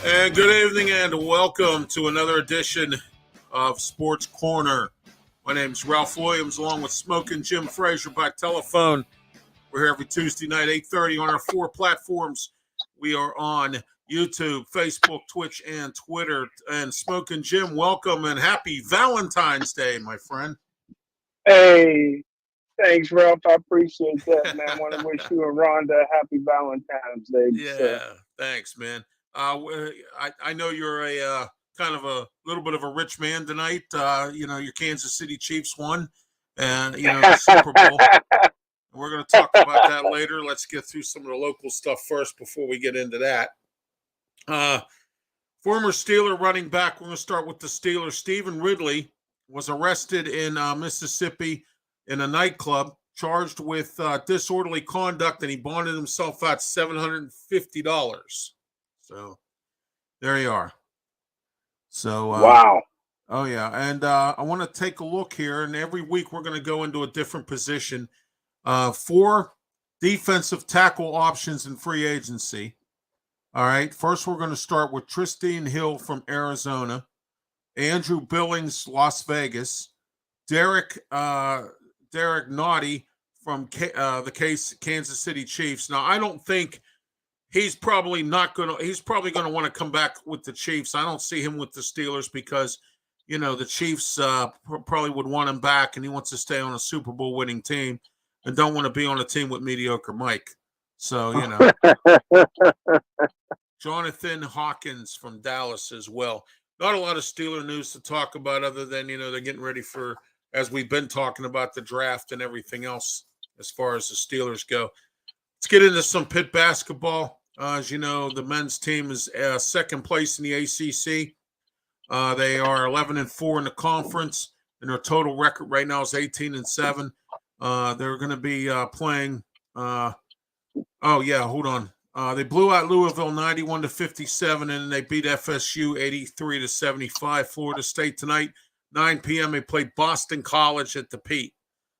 And good evening and welcome to another edition of Sports Corner. My name is Ralph Williams along with Smokin Jim Frazier by telephone. We're here every Tuesday night, 8:30 on our four platforms. We are on YouTube, Facebook, Twitch, and Twitter. And Smokin Jim, welcome and happy Valentine's Day, my friend. Hey, thanks, Ralph. I appreciate that, man. I want to wish you and Rhonda a happy Valentine's Day, sir. Yeah, thanks, man. I know you're a kind of a little bit of a rich man tonight. Your Kansas City Chiefs won, and the Super Bowl. We're going to talk about that later. Let's get through some of the local stuff first before we get into that. Former Steeler running back. We're going to start with the Steelers. Stephen Ridley was arrested in Mississippi in a nightclub, charged with disorderly conduct, and he bonded himself out $750. So there you are. So wow. Oh yeah, and I want to take a look here, and every week we're going to go into a different position. 4 defensive tackle options in free agency. All right, first we're going to start with Tristan Hill from Arizona, Andrew Billings, Las Vegas, Derek Naughty from the Kansas City Chiefs. Now, I don't think he's probably going to want to come back with the Chiefs. I don't see him with the Steelers because, the Chiefs probably would want him back, and he wants to stay on a Super Bowl winning team and don't want to be on a team with mediocre Mike. So, Jonathan Hawkins from Dallas as well. Not a lot of Steeler news to talk about other than, they're getting ready for, as we've been talking about, the draft and everything else as far as the Steelers go. Let's get into some Pitt basketball. As you know, the men's team is second place in the ACC. They are 11-4 in the conference, and their total record right now is 18-7. They're going to be playing. Hold on. They blew out Louisville 91-57, and they beat FSU 83-75. Florida State tonight, 9 p.m. They play Boston College at the Pete.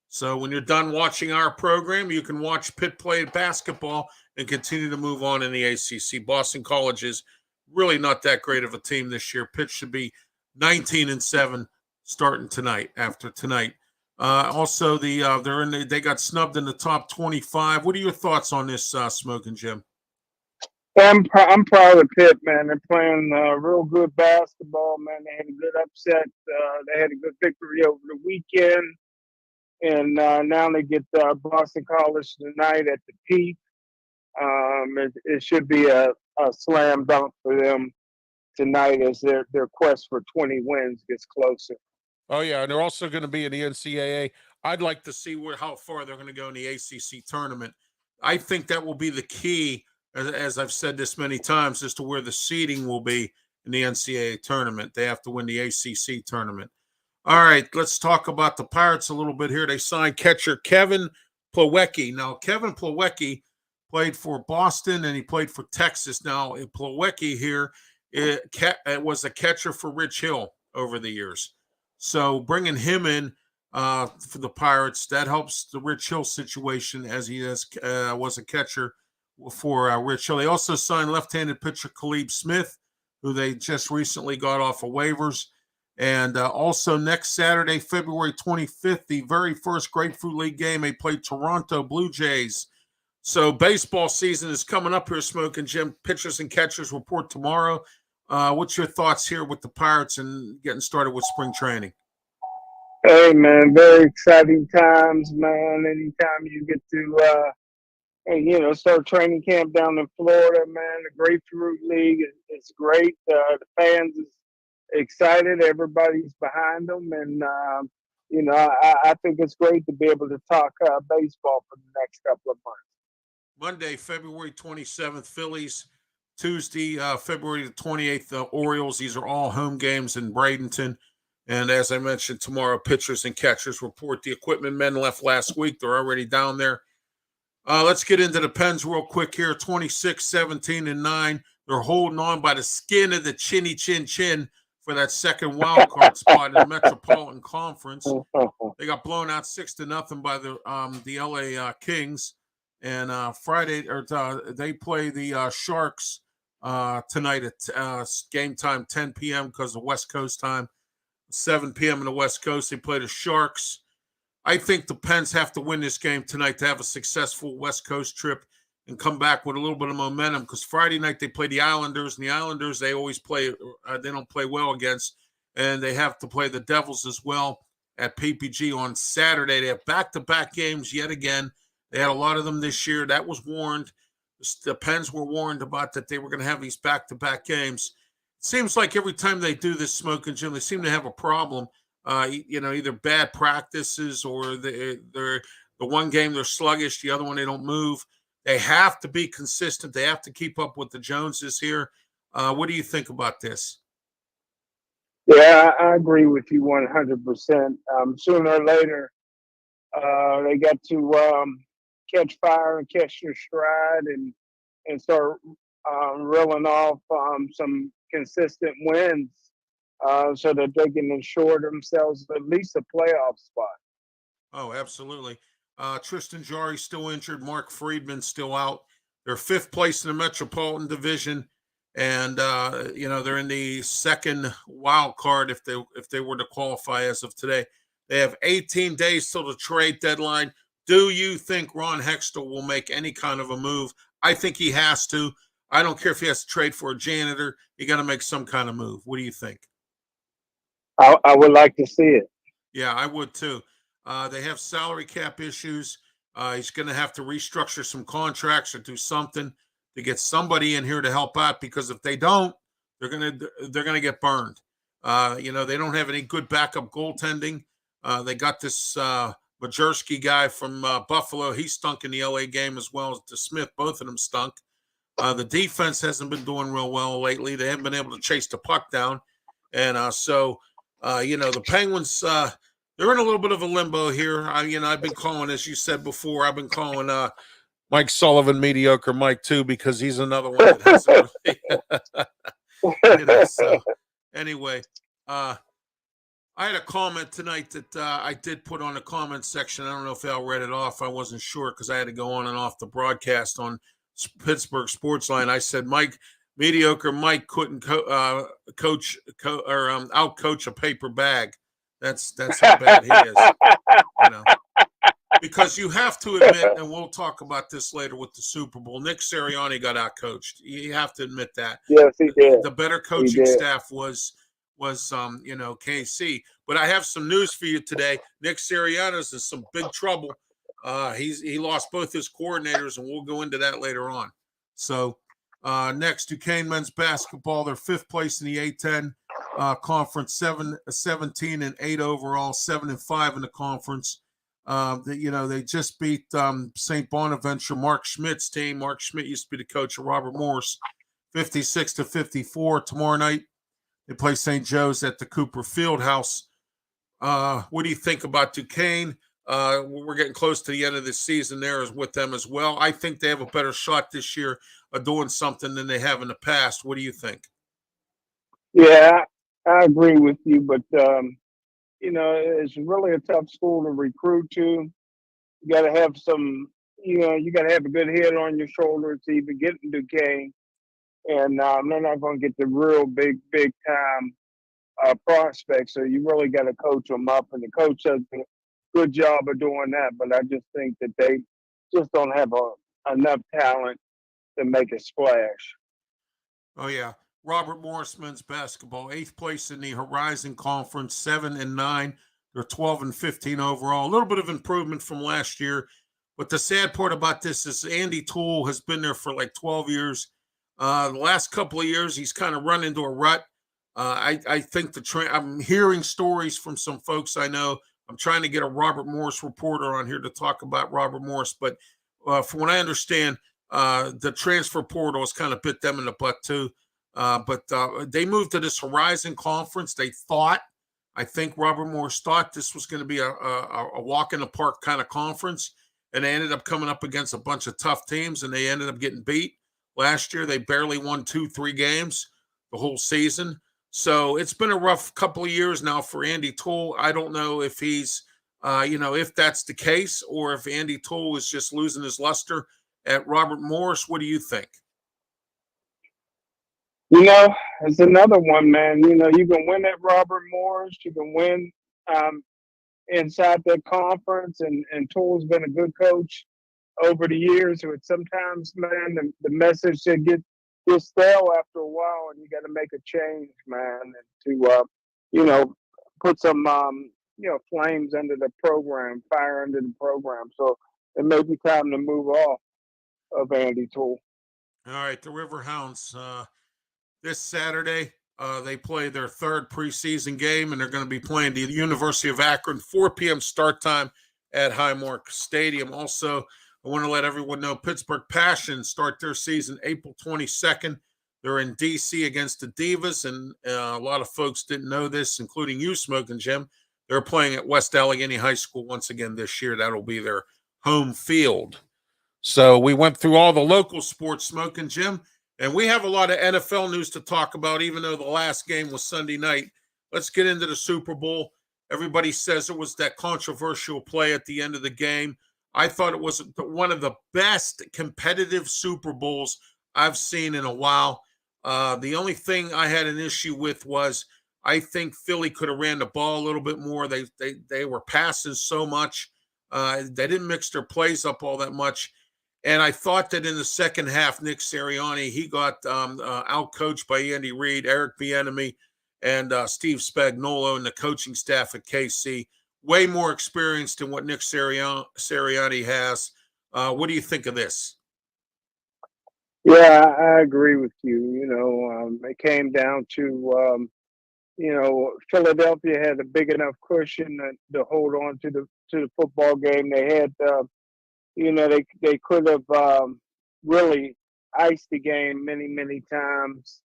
So when you're done watching our program, you can watch Pitt play basketball and continue to move on in the ACC. Boston College is really not that great of a team this year. Pitt should be 19-7 starting tonight. After tonight, also they got snubbed in the top 25. What are your thoughts on this, Smokin Jim? I'm proud of Pitt, man. They're playing real good basketball, man. They had a good upset. They had a good victory over the weekend. And now they get Boston College tonight at the Pete. It should be a slam dunk for them tonight as their quest for 20 wins gets closer. Oh, yeah, and they're also going to be in the NCAA. I'd like to see how far they're going to go in the ACC tournament. I think that will be the key, as I've said this many times, as to where the seeding will be in the NCAA tournament. They have to win the ACC tournament. All right, let's talk about the Pirates a little bit here. They signed catcher Kevin Plawecki. Now, Kevin Plawecki played for Boston and he played for Texas. Now, Plawecki here was a catcher for Rich Hill over the years. So bringing him in for the Pirates, that helps the Rich Hill situation as he was a catcher for Rich Hill. They also signed left-handed pitcher Caleb Smith, who they just recently got off of waivers. And also next Saturday, February 25th, the very first Grapefruit League game, they play Toronto Blue Jays. So baseball season is coming up here, Smokin Jim. Pitchers and catchers report tomorrow. What's your thoughts here with the Pirates and getting started with spring training? Hey, man, very exciting times, man. Anytime you get to start training camp down in Florida, man, the Grapefruit League is great. The fans is excited. Everybody's behind them. And, I think it's great to be able to talk baseball for the next couple of months. Monday, February 27th, Phillies. Tuesday, February the 28th, the Orioles. These are all home games in Bradenton. And as I mentioned, tomorrow, pitchers and catchers report. The equipment men left last week. They're already down there. Let's get into the Pens real quick here. 26, 17, and 9. They're holding on by the skin of the chinny chin for that second wild card spot in the Metropolitan Conference. They got blown out 6-0 by the LA Kings. And Friday, they play the Sharks tonight at game time 10 p.m. because of West Coast time. 7 p.m. in the West Coast. They play the Sharks. I think the Pens have to win this game tonight to have a successful West Coast trip and come back with a little bit of momentum, because Friday night they play the Islanders, and the Islanders they always play, they don't play well against, and they have to play the Devils as well at PPG on Saturday. They have back-to-back games yet again. They had a lot of them this year. That was warned. The Pens were warned about that they were going to have these back-to-back games. It seems like every time they do this, Smokin, Jim, they seem to have a problem. Either bad practices or they're the one game they're sluggish, the other one they don't move. They have to be consistent. They have to keep up with the Joneses here. What do you think about this? Yeah, I agree with you 100%. Sooner or later, they got to catch fire and catch their stride and start reeling off some consistent wins so that they can ensure themselves at least a playoff spot. Oh, absolutely. Tristan Jarry still injured. Mark Friedman still out. They're fifth place in the Metropolitan Division, and they're in the second wild card if they were to qualify as of today. They have 18 days till the trade deadline. Do you think Ron Hextall will make any kind of a move? I think he has to. I don't care if he has to trade for a janitor. You got to make some kind of move. What do you think? I would like to see it. Yeah, I would too. They have salary cap issues. He's going to have to restructure some contracts or do something to get somebody in here to help out, because if they don't, they're going to get burned. They don't have any good backup goaltending. They got this Majerski guy from Buffalo. He stunk in the LA game as well as DeSmith. Both of them stunk. The defense hasn't been doing real well lately. They haven't been able to chase the puck down. And the Penguins, they're in a little bit of a limbo here. I've been calling, as you said before, I've been calling Mike Sullivan mediocre Mike too, because he's another one that hasn't really, so anyway, I had a comment tonight that I did put on the comment section. I don't know if Al read it off. I wasn't sure because I had to go on and off the broadcast on Pittsburgh Sportsline. I said mediocre Mike couldn't out coach a paper bag. That's how bad he is. Because you have to admit, and we'll talk about this later with the Super Bowl, Nick Sirianni got out coached. You have to admit that. Yes, he did. The better coaching staff was KC. But I have some news for you today. Nick Sirianni's in some big trouble. He lost both his coordinators, and we'll go into that later on. So next, Duquesne men's basketball, they're fifth place in the A10 conference, 17-8 overall, 7-5 in the conference. They just beat St. Bonaventure, Mark Schmidt's team. Mark Schmidt used to be the coach of Robert Morris, 56-54. Tomorrow night, they play St. Joe's at the Cooper Fieldhouse. What do you think about Duquesne? We're getting close to the end of the season there with them as well. I think they have a better shot this year of doing something than they have in the past. What do you think? Yeah, I agree with you, but it's really a tough school to recruit to. You got to have you got to have a good head on your shoulders to even get into Duquesne. And they're not going to get the real big time prospects. So you really got to coach them up. And the coach does a good job of doing that. But I just think that they just don't have enough talent to make a splash. Oh, yeah. Robert Morris men's basketball, 8th place in the Horizon Conference, 7-9. They're 12-15 overall. A little bit of improvement from last year. But the sad part about this is Andy Toole has been there for like 12 years. The last couple of years, he's kind of run into a rut. I think I'm hearing stories from some folks I know. I'm trying to get a Robert Morris reporter on here to talk about Robert Morris. But from what I understand, the transfer portal has kind of bit them in the butt too. But they moved to this Horizon Conference. I think Robert Morris thought this was going to be a walk in the park kind of conference, and they ended up coming up against a bunch of tough teams, and they ended up getting beat. Last year, they barely won 2-3 games the whole season. So it's been a rough couple of years now for Andy Toole. I don't know if he's, if that's the case, or if Andy Toole is just losing his luster at Robert Morris. What do you think? You know, it's another one, man. You know, you can win at Robert Morris. You can win um, inside that conference, and Tool's been a good coach over the years. But sometimes, man, the message that gets stale after a while, and you got to make a change, man, and to you know, put some flames under the program, fire under the program. So it may be time to move off of Andy Tool. All right, the Riverhounds. This Saturday, they play their third preseason game, and they're going to be playing the University of Akron, 4 p.m. start time at Highmark Stadium. Also, I want to let everyone know Pittsburgh Passion start their season April 22nd. They're in D.C. against the Divas, and a lot of folks didn't know this, including you, Smokin' Jim. They're playing at West Allegheny High School once again this year. That'll be their home field. So we went through all the local sports, Smokin' Jim. And we have a lot of NFL news to talk about, even though the last game was Sunday night. Let's get into the Super Bowl. Everybody says it was that controversial play at the end of the game. I thought it was one of the best competitive Super Bowls I've seen in a while. The only thing I had an issue with was I think Philly could have ran the ball a little bit more. They were passing so much. They didn't mix their plays up all that much. And I thought that in the second half, Nick Sirianni, he got out-coached by Andy Reid, Eric Bieniemy, and Steve Spagnuolo and the coaching staff at KC. Way more experienced than what Nick Sirianni has. What do you think of this? Yeah, I agree with you. It came down to Philadelphia had a big enough cushion to hold on to the football game. They had they could have really iced the game many times.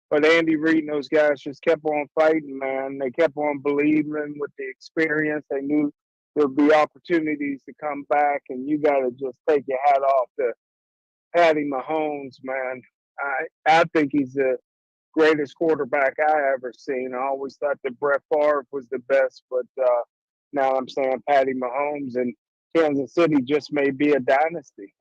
But Andy Reid and those guys just kept on fighting, man. They kept on believing with the experience. They knew there'd be opportunities to come back, and you got to just take your hat off to Patty Mahomes, man. I think he's the greatest quarterback I ever seen. I always thought that Brett Favre was the best, but now I'm saying Patty Mahomes, and Kansas City just may be a dynasty.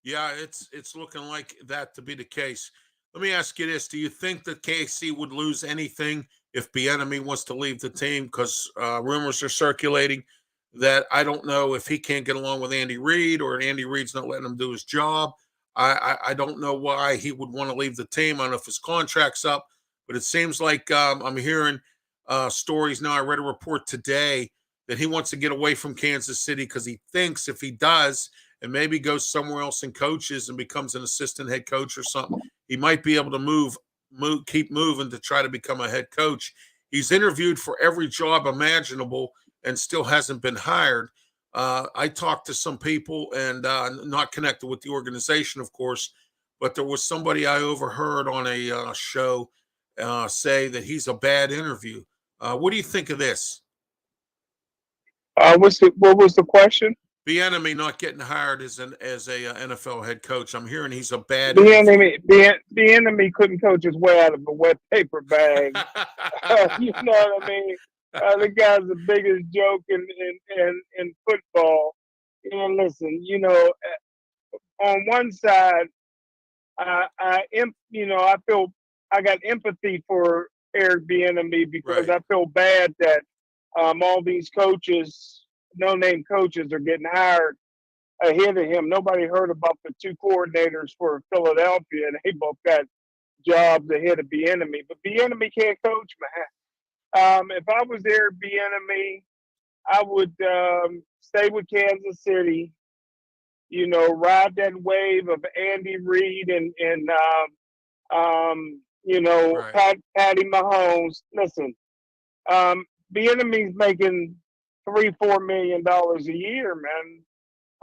Yeah, it's looking like that to be the case. Let me ask you this: do you think that KC would lose anything if Bieniemy wants to leave the team? Because rumors are circulating that I don't know if he can't get along with Andy Reid or Andy Reid's not letting him do his job. I don't know why he would want to leave the team. I don't know if his contract's up, but it seems like I'm hearing stories now. I read a report today that he wants to get away from Kansas City because he thinks if he does and maybe goes somewhere else and coaches and becomes an assistant head coach or something, he might be able to keep moving to try to become a head coach. He's interviewed for every job imaginable and still hasn't been hired. I talked to some people and not connected with the organization, of course, but there was somebody I overheard on a show say that he's a bad interview. What do you think of this? What was the question? Bieniemy not getting hired as a NFL head coach. I'm hearing he's a bad interview. The enemy couldn't coach his way out of a wet paper bag. You know what I mean? The guy's the biggest joke in football. Listen, on one side, I feel I got empathy for Eric Bieniemy because Right. I feel bad that all these coaches, no-name coaches, are getting hired ahead of him. Nobody heard about the two coordinators for Philadelphia, and they both got jobs ahead of Bieniemy. But Bieniemy can't coach, man. If I was there, Bieniemy, I would stay with Kansas City. Ride that wave of Andy Reid and Right. Patty Mahomes. Listen, Bieniemy's making $3-4 million a year, man.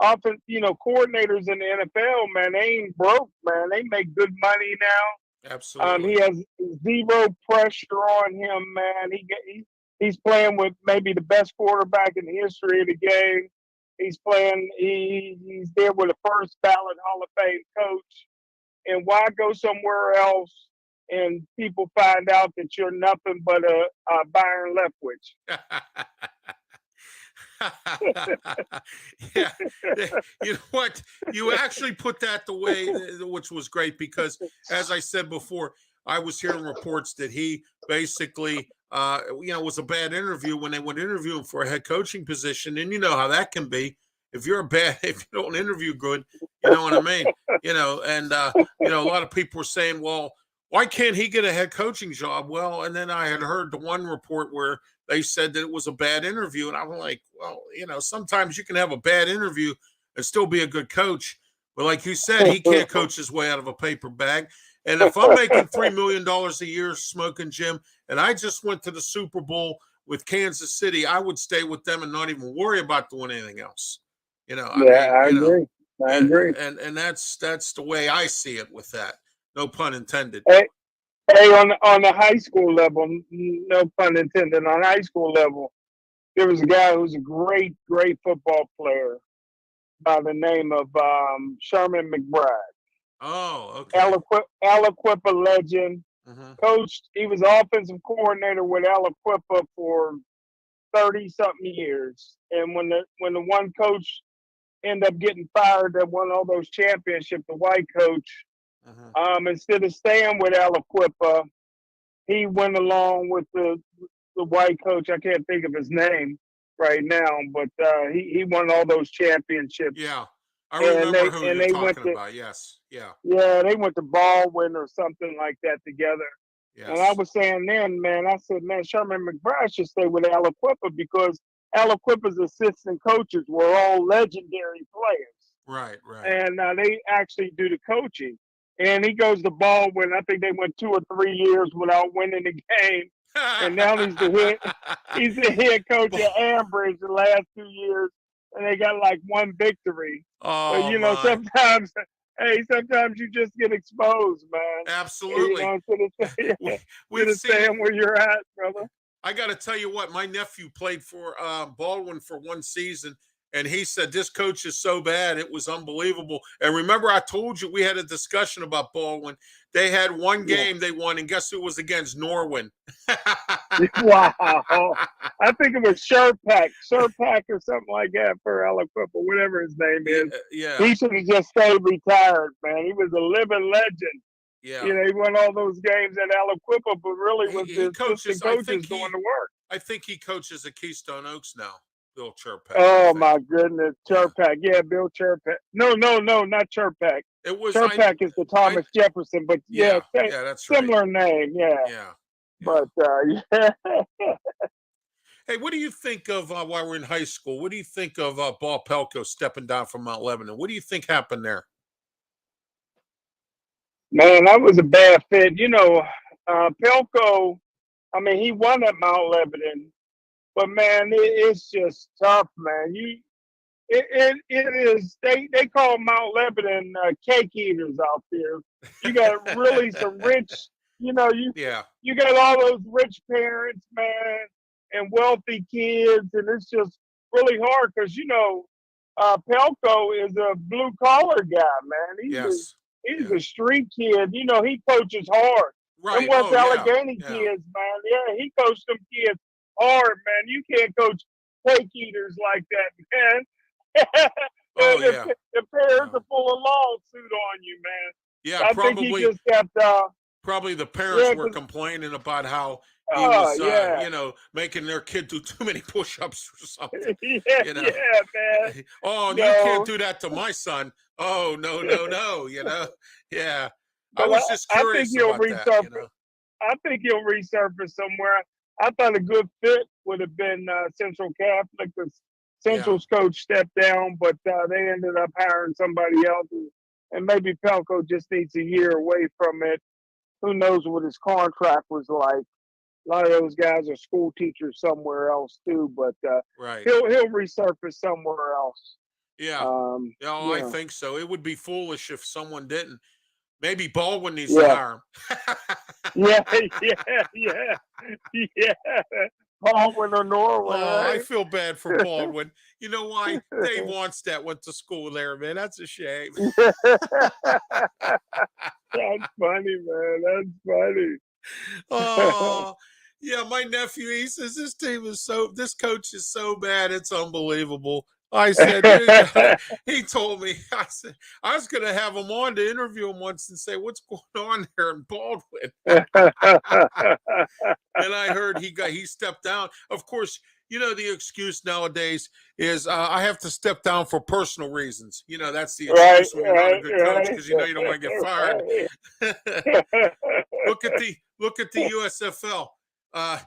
Often, coordinators in the NFL, man, they ain't broke, man. They make good money now. He Absolutely. has zero pressure on him, man. He's playing with maybe the best quarterback in the history of the game. He's playing. He's there with a first ballot Hall of Fame coach. And why go somewhere else and people find out that you're nothing but a Byron Leftwich? Yeah, you know what? You actually put that the way, which was great because, as I said before, I was hearing reports that he basically, was a bad interview when they went to interview him for a head coaching position. And you know how that can be. If you don't interview good, you know what I mean? And a lot of people were saying, well, why can't he get a head coaching job? Well, and then I had heard the one report where they said that it was a bad interview. And I'm like, well, sometimes you can have a bad interview and still be a good coach. But like you said, he can't coach his way out of a paper bag. And if I'm making $3 million a year smoking, Jim, and I just went to the Super Bowl with Kansas City, I would stay with them and not even worry about doing anything else. I agree. I agree. And that's the way I see it with that. No pun intended. Hey, on the high school level, no pun intended, on high school level, there was a guy who was a great, great football player by the name of Sherman McBride. Oh, okay. Aliquippa legend. Coached, he was offensive coordinator with Aliquippa for 30-something years. And when the one coach ended up getting fired that won all those championships, the white coach, instead of staying with Aliquippa, he went along with the white coach. I can't think of his name right now, but he won all those championships. Yeah, I remember who you're talking about. Yes, yeah. Yeah, they went to Baldwin or something like that together. Yes. And I was saying then, man, I said, man, Sherman McBride should stay with Aliquippa because Aliquippa's assistant coaches were all legendary players. Right. And they actually do the coaching. And he goes to Baldwin. I think they went 2 or 3 years without winning the game. And now he's the head coach at Ambridge the last 2 years. And they got like 1 victory. Oh, but, sometimes you just get exposed, man. Absolutely. We've saying where you're at, brother. I got to tell you what, my nephew played for Baldwin for 1 season, and he said this coach is so bad, it was unbelievable. And remember, I told you we had a discussion about Baldwin. They had 1 game they won, and guess who it was against? Norwin. Wow. I think it was Sherpak or something like that for Aliquippa, whatever his name is. Yeah. He should have just stayed retired, man. He was a living legend. Yeah. He won all those games at Aliquippa, but really was the assistant coaches doing the work. I think he coaches at Keystone Oaks now. Bill Chirpak. Oh my goodness, Chirpak. Yeah, Bill Chirpak. No, not Chirpak. It was Chirpak is the Thomas Jefferson, but that's similar right. name. Yeah. But Hey, what do you think of while we're in high school? What do you think of Ball Pelko stepping down from Mount Lebanon? What do you think happened there? Man, that was a bad fit. Pelko. I mean, he won at Mount Lebanon. But man, it's just tough, man. It is. They call Mount Lebanon cake eaters out there. You got really some rich. You got all those rich parents, man, and wealthy kids, and it's just really hard because Pelko is a blue collar guy, man. He's a street kid. He coaches hard. Right. And West Allegheny kids, man. Yeah, he coached them kids hard, man. You can't coach cake eaters like that, man. The parents are full of lawsuit on you, man. Yeah, I think he just got probably the parents were complaining about how he was making their kid do too many push-ups or something. Yeah, man. Oh, you can't do that to my son. Oh, no. Yeah. But I was just curious about that. I think he'll resurface somewhere. I thought a good fit would have been Central Catholic because Central's coach stepped down, but they ended up hiring somebody else. And maybe Pelko just needs a year away from it. Who knows what his contract was like. A lot of those guys are school teachers somewhere else too, but he'll resurface somewhere else. Yeah. I think so. It would be foolish if someone didn't. Maybe Baldwin needs to hire him. Yeah. Baldwin or Norway. I feel bad for Baldwin. You know why? Dave Wannstedt went to school there, man. That's a shame. That's funny, man. That's funny. Oh, yeah. My nephew, he says this coach is so bad, it's unbelievable. I said, dude, he told me, I said, I was going to have him on to interview him once and say, what's going on there in Baldwin? And I heard he stepped down. Of course, the excuse nowadays is I have to step down for personal reasons. That's the Right, excuse when you're not a right, good coach right, because you don't want to get fired. right. look at the USFL. Uh,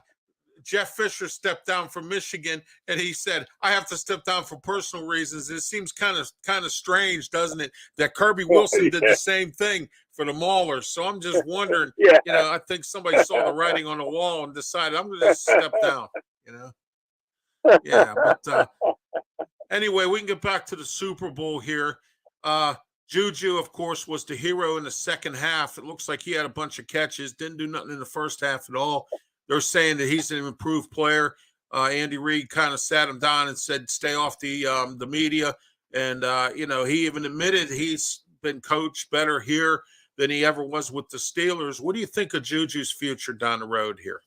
Jeff Fisher stepped down from Michigan, and he said, "I have to step down for personal reasons." It seems kind of strange, doesn't it, that Kirby Wilson did the same thing for the Maulers? So I'm just wondering. Yeah. I think somebody saw the writing on the wall and decided I'm going to just step down. Yeah. But anyway, we can get back to the Super Bowl here. Juju, of course, was the hero in the second half. It looks like he had a bunch of catches, didn't do nothing in the first half at all. They're saying that he's an improved player. Andy Reid kind of sat him down and said, "Stay off the media." And he even admitted he's been coached better here than he ever was with the Steelers. What do you think of Juju's future down the road here?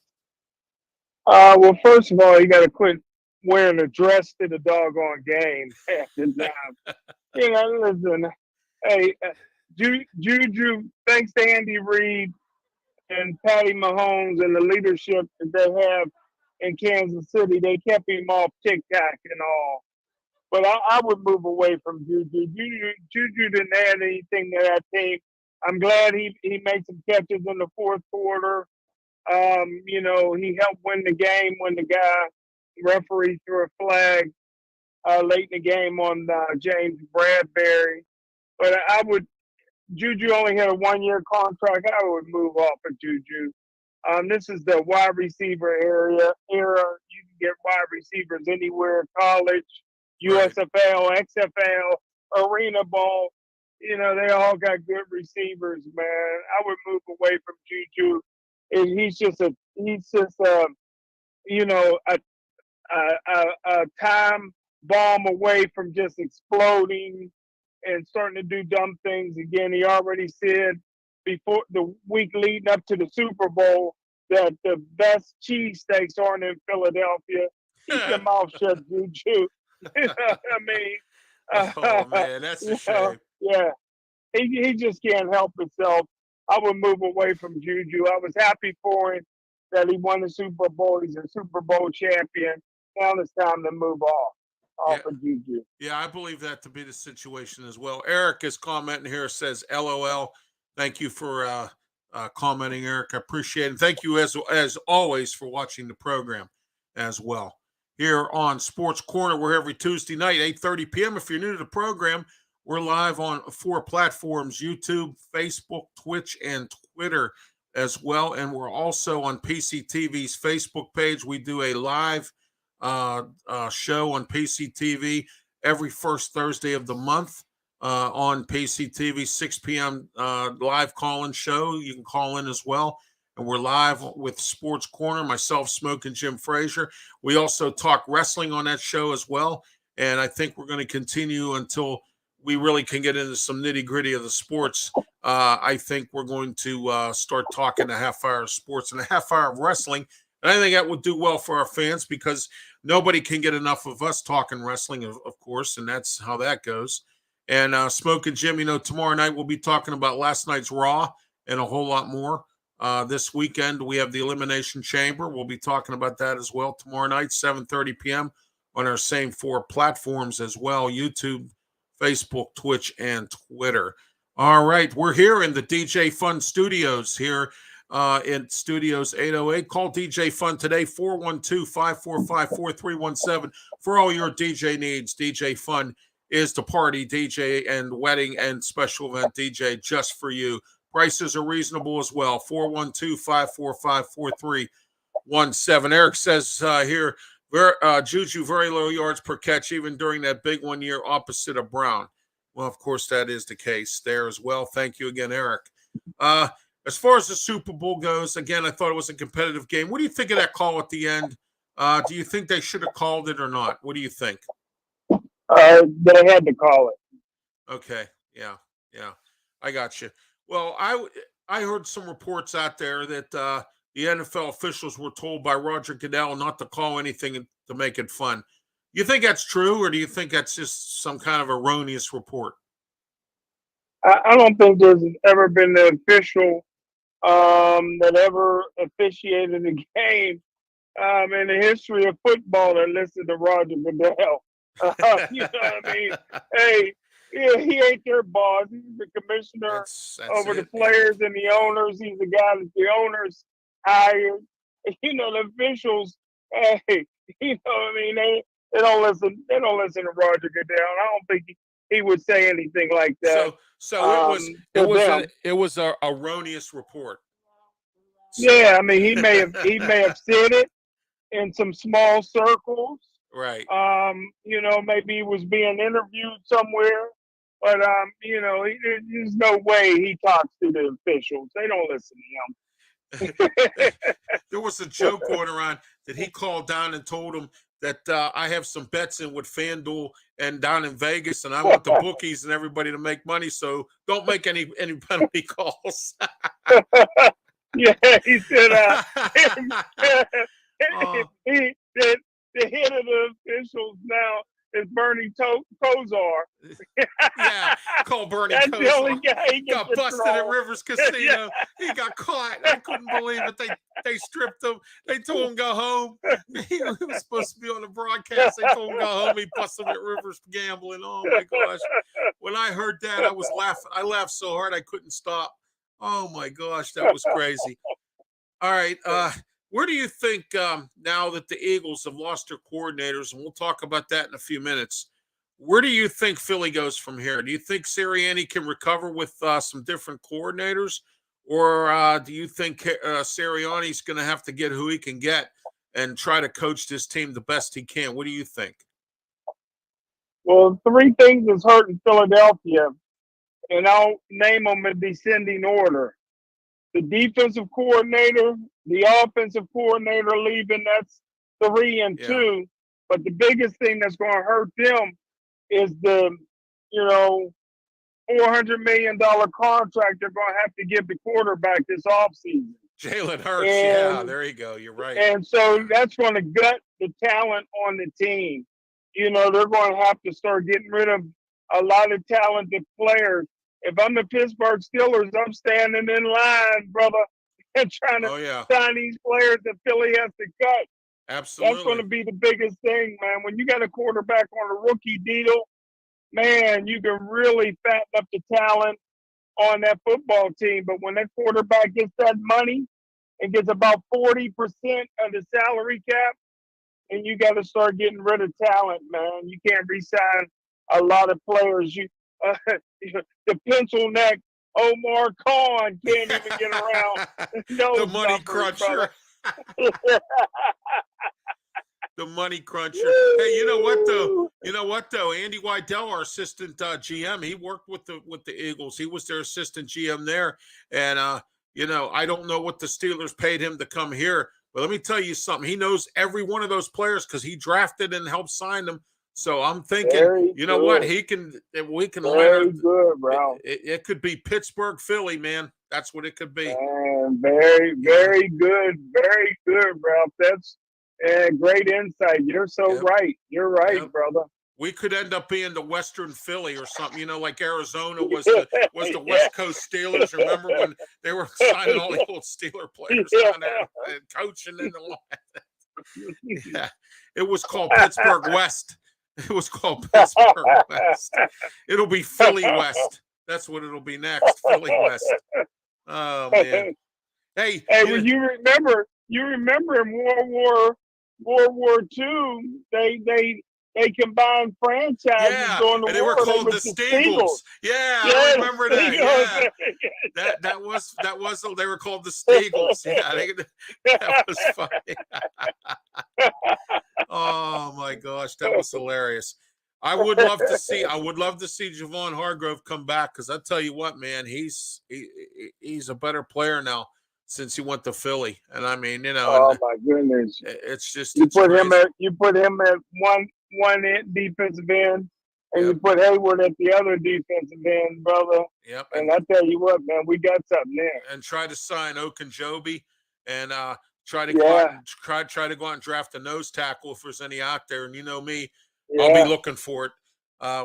Well, first of all, you got to quit wearing a dress to the doggone game half the time. Listen, hey, Juju, thanks to Andy Reid and Patty Mahomes and the leadership that they have in Kansas City, they kept him off TikTok and all. But I would move away from Juju. Juju didn't add anything to that team. I'm glad he made some catches in the fourth quarter. He helped win the game when the referee threw a flag late in the game on James Bradbury. But Juju only had a 1-year contract. I would move off of Juju. This is the wide receiver era. You can get wide receivers anywhere, college, Right. USFL, XFL, Arena Bowl. They all got good receivers, man. I would move away from Juju. He's just a time bomb away from just exploding and starting to do dumb things again. He already said before the week leading up to the Super Bowl that the best cheesesteaks aren't in Philadelphia. Keep your mouth shut, Juju. I mean, Oh man, that's a shame. yeah, he just can't help himself. I would move away from Juju. I was happy for him that he won the Super Bowl. He's a Super Bowl champion. Now it's time to move off Yeah. of Juju. Yeah, I believe that to be the situation as well. Eric is commenting here, says LOL. Thank you for commenting, Eric. I appreciate it. Thank you as always for watching the program as well. Here on Sports Corner, we're every Tuesday night, 8:30 p.m. If you're new to the program, we're live on 4 platforms: YouTube, Facebook, Twitch, and Twitter as well. And we're also on PCTV's Facebook page. We do a live show on PCTV every first Thursday of the month on PCTV, 6 p.m. Live call-in show. You can call in as well. And we're live with Sports Corner, myself, Smokin, Jim Frazier. We also talk wrestling on that show as well. And I think we're going to continue until we really can get into some nitty-gritty of the sports. I think we're going to start talking a half hour of sports and a half hour of wrestling. And I think that would do well for our fans because nobody can get enough of us talking wrestling, of course, and that's how that goes. And Smokin' Jim, tomorrow night we'll be talking about last night's Raw and a whole lot more. This weekend we have the Elimination Chamber. We'll be talking about that as well tomorrow night, 7:30 p.m. on our same 4 platforms as well: YouTube, Facebook, Twitch, and Twitter. All right, we're here in the DJ Fun Studios here in Studios 808. Call DJ Fun today, 412-545-4317 for all your DJ needs. DJ Fun is the party DJ and wedding and special event DJ just for you. Prices are reasonable as well, 412-545-4317. Eric says here, Juju, very low yards per catch, even during that big 1 year opposite of Brown. Well, of course, that is the case there as well. Thank you again, Eric. As far as the Super Bowl goes, again, I thought it was a competitive game. What do you think of that call at the end? Do you think they should have called it or not? What do you think? They had to call it. Okay. Yeah. I got you. Well, I heard some reports out there that the NFL officials were told by Roger Goodell not to call anything to make it fun. You think that's true, or do you think that's just some kind of erroneous report? I don't think there's ever been an official that ever officiated a game in the history of football that listed to Roger Goodell. You know what I mean? Hey, yeah, he ain't their boss. He's the commissioner That's over the it, man. players and the Yeah. owners. He's the guy that the owners hired. You know, the officials. Hey, you know what I mean? They don't listen. They don't listen to Roger Goodell. I don't think he would say anything like that So to them. it was a erroneous report. So Yeah, I mean, he may have said it in some small circles. right. You know, maybe he was being interviewed somewhere, but there's no way he talks to the officials. They don't listen to him. There was a joke going around that he called down and told him that I have some bets in with FanDuel and down in Vegas, and I want the bookies and everybody to make money. So don't make any penalty calls. Yeah, he said. Oh, The head of the officials now is Bernie Kosar. yeah, call Bernie That's the only Kosar. guy he gets Got to busted at troll. Rivers Casino. He got caught. I couldn't believe it. They stripped him. They told him go home. He was supposed to be on the broadcast. They told him go home. He busted at Rivers gambling. Oh my gosh! When I heard that, I was laughing. I laughed so hard I couldn't stop. Oh my gosh, that was crazy. All right. Where do you think now that the Eagles have lost their coordinators, and we'll talk about that in a few minutes, where do you think Philly goes from here? Do you think Sirianni can recover with some different coordinators, or do you think Sirianni's going to have to get who he can get and try to coach this team the best he can? What do you think? Well, three things is hurting Philadelphia, and I'll name them in descending order. The defensive coordinator, the offensive coordinator leaving, that's 3 and Yeah. 2. But the biggest thing that's going to hurt them is the, you know, $400 million contract they're going to have to give the quarterback this offseason. Jalen Hurts. Yeah, And there you go. You're right. and so Yeah. that's going to gut the talent on the team. You know, they're going to have to start getting rid of a lot of talented players. If I'm the Pittsburgh Steelers, I'm standing in line, brother, and trying to Oh, yeah. sign these players that Philly has to cut. That's going to Absolutely. be the biggest thing, man. When you got a quarterback on a rookie deal, man, you can really fatten up the talent on that football team. But when that quarterback gets that money and gets about 40% of the salary cap, and you got to start getting rid of talent, man. You can't re-sign a lot of players. The pencil neck Omar Khan can't even get around The those money numbers, brother. cruncher. The money cruncher. Hey, you know what though? You know what though? Andy Weidel, our assistant GM, he worked with the Eagles. He was their assistant GM there, and I don't know what the Steelers paid him to come here, but let me tell you something. He knows every one of those players because he drafted and helped sign them. So I'm thinking, Very you know what? good. We can line Very our. good, bro. It could be Pittsburgh, Philly, man. That's what it could be. And very, You know. very good. Very good, Ralph. That's great insight. You're so Yep. right. You're right, Yep. brother. We could end up being the Western Philly or something, like Arizona was Yeah. the West Coast Steelers. Remember when they were signing all the old Steeler players down there and coaching and all that? Yeah, it was called Pittsburgh West. It was called Pittsburgh West. It'll be Philly West. That's what it'll be next. Philly West. Oh man. Hey, Hey, well, you remember in World War II, they combined franchises yeah, during the and they were war. They called the was the Steagles. Yeah, I Yes, remember that. Yeah, that was they were called the Steagles. Yeah, that was funny. Oh my gosh, that was hilarious. I would love to see Javon Hargrove come back because I tell you what, man, he's a better player now since he went to Philly. And I mean, Oh and my goodness! it's crazy. You put him at one end, defensive end, and you Yep, put Hayward at the other defensive end, brother. yep, And I tell you what, man, we got something there. and try to sign Okunjobi and try to go out Yeah, and try to go out and draft a nose tackle if there's any out there. And you know me, I'll be yeah. looking for it.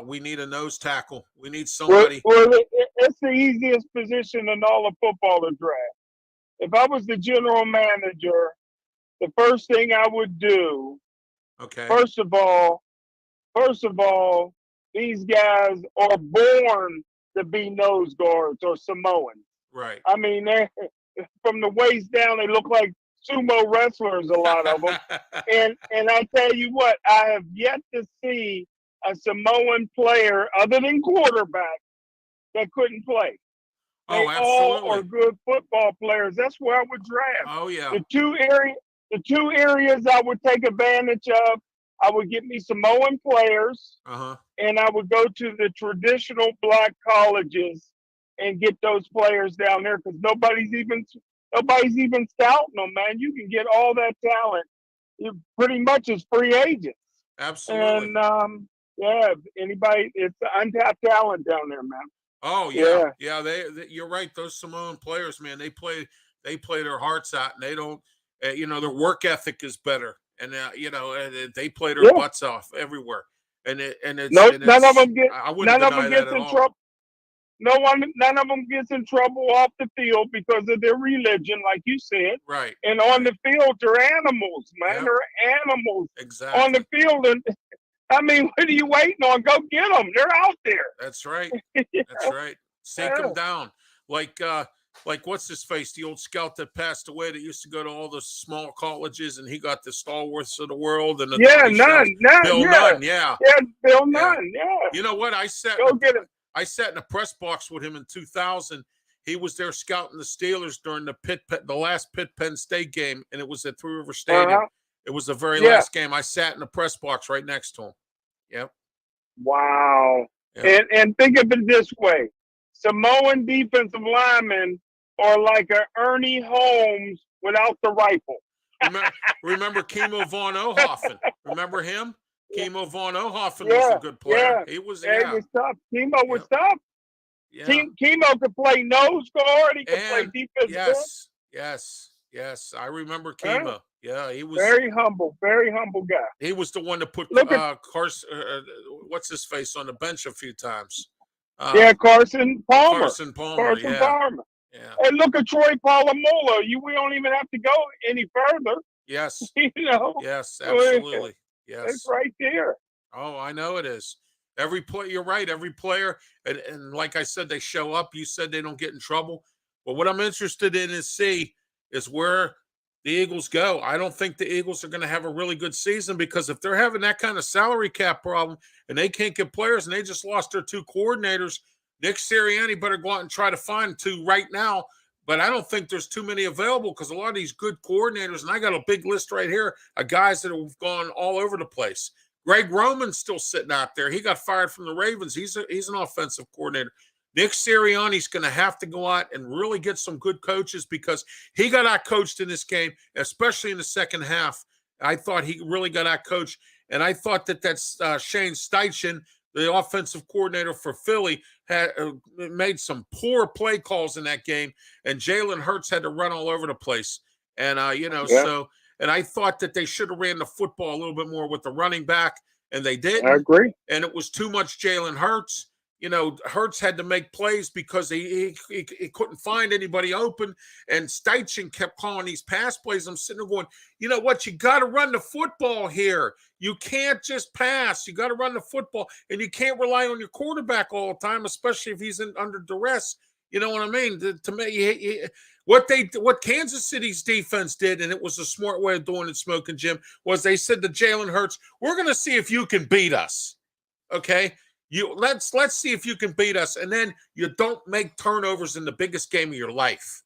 We need a nose tackle. We need Well, somebody. it's the easiest position in all of football to draft. If I was the general manager, the first thing I would do, Okay. first of all, first of all, these guys are born to be nose guards or Samoans. Right. I mean, they from the waist down, they look like sumo wrestlers. A lot of them, and I tell you what, I have yet to see a Samoan player other than quarterback that couldn't play. They Oh, all are absolutely. good football players. That's where I would draft. Oh, yeah. The two areas I would take advantage of, I would get me Samoan players, Uh-huh. and I would go to the traditional black colleges and get those players down there because nobody's even scouting them, man. You can get all that talent. You pretty much as free agents. Absolutely. And yeah, anybody, it's untapped talent down there, man. Oh, yeah. Yeah, Yeah, you're right. Those Samoan players, man, they play their hearts out, and they don't their work ethic is better. And they play their yeah. butts off everywhere. And it and it's No, and none of it's them get I wouldn't none of them deny that gets at in all. trouble. None of them gets in trouble off the field because of their religion, like you said. Right. And on Right. the field, they're animals, man. Yep. They're animals on the Exactly. field. And I mean, what are you waiting on? Go get them. They're out That's right. there. That's right. Sink Yeah. them down. Like like what's his face, the old scout that passed away that used to go to all the small colleges, and he got the stalwarts of the world and the Yeah, Donnie Shells. none. Bill Yeah, Nunn, yeah. yeah. Bill Yeah. Nunn. Yeah, You know what? go get him. I sat in a press box with him in 2000. He was there scouting the Steelers during the last Pitt Penn State game, and it was at Three River Uh Stadium. huh. It was the very Yeah. last game. I sat in the press box right next to him. Yep. Wow. Yep. And think of it this way: Samoan defensive linemen are like a Ernie Holmes without the rifle. Remember, remember Kimo von Ohoffen? Remember him? Yeah, Kimo von Ohoffen was a yeah, good player. yeah. He was, Yeah, he yeah, was tough. Chemo was yep, tough. yeah. Chemo could play nose guard. He could play And defensive end. yes, yes, yes. I remember Huh? Kimo. Yeah, he was. Very humble guy. He was the one to put Look at Carson, what's his face, on the bench a few times. yeah, Um, Carson Palmer. Carson Palmer. Carson Yeah, Palmer. yeah. And look at Troy Polamalu. We don't even have to go any further. Yes, You know, yes, it's absolutely. Yes. right there. Oh, I know it is. Every play, you're right. Every player, and like I said, they show up. You said they don't get in trouble. But what I'm interested in is where the Eagles go. I don't think the Eagles are going to have a really good season because if they're having that kind of salary cap problem and they can't get players and they just lost their two coordinators, Nick Sirianni better go out and try to find two right now. But I don't think there's too many available because a lot of these good coordinators, and I got a big list right here of guys that have gone all over the place. Greg Roman's still sitting out there. He got fired from the Ravens. He's an offensive coordinator. Nick Sirianni's going to have to go out and really get some good coaches because he got out coached in this game, especially in the second half. I thought he really got out coached, and I thought that's Shane Steichen, the offensive coordinator for Philly, had made some poor play calls in that game, and Jalen Hurts had to run all over the place. And Yeah, and I thought that they should have ran the football a little bit more with the running back, and they I didn't. agree. And it was too much Jalen Hurts. Hurts had to make plays because he couldn't find anybody open. And Steichen kept calling these pass plays. I'm sitting there going, you know what? You got to run the football here. You can't just pass. You got to run the football. And you can't rely on your quarterback all the time, especially if he's under duress. You know what I mean? To me, what Kansas City's defense did, and it was a smart way of doing it, Smokin' Jim, was they said to Jalen Hurts, "We're going to see if you can beat us." Okay, let's see if you can beat us, and then you don't make turnovers in the biggest game of your life.